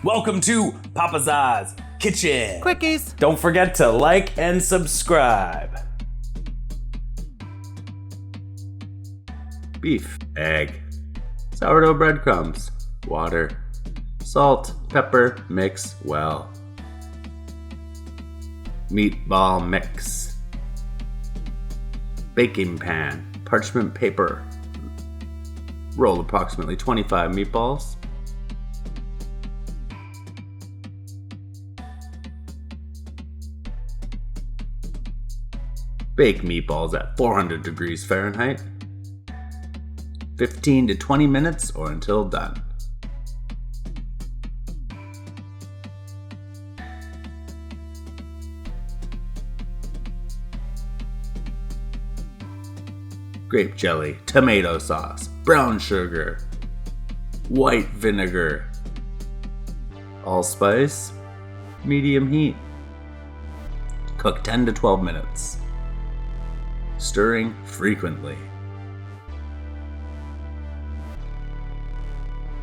Welcome to Papa's Kitchen. Quickies. Don't forget to like and subscribe. Beef, egg, sourdough breadcrumbs, water, salt, pepper, mix well. Meatball mix. Baking pan, parchment paper. Roll approximately 25 meatballs. Bake meatballs at 400 degrees Fahrenheit. 15 to 20 minutes or until done. Grape jelly, tomato sauce, brown sugar, white vinegar, allspice, medium heat. Cook 10 to 12 minutes, stirring frequently.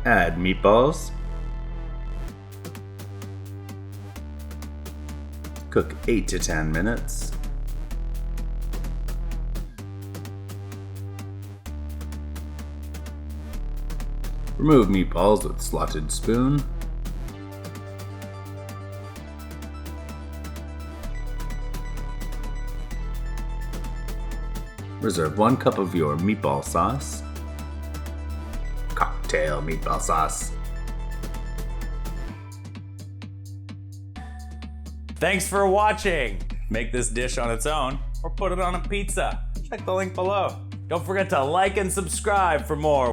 Add meatballs. Cook 8 to 10 minutes. Remove meatballs with slotted spoon. Reserve 1 cup of your meatball sauce. Cocktail meatball sauce. Thanks for watching. Make this dish on its own or put it on a pizza. Check the link below. Don't forget to like and subscribe for more.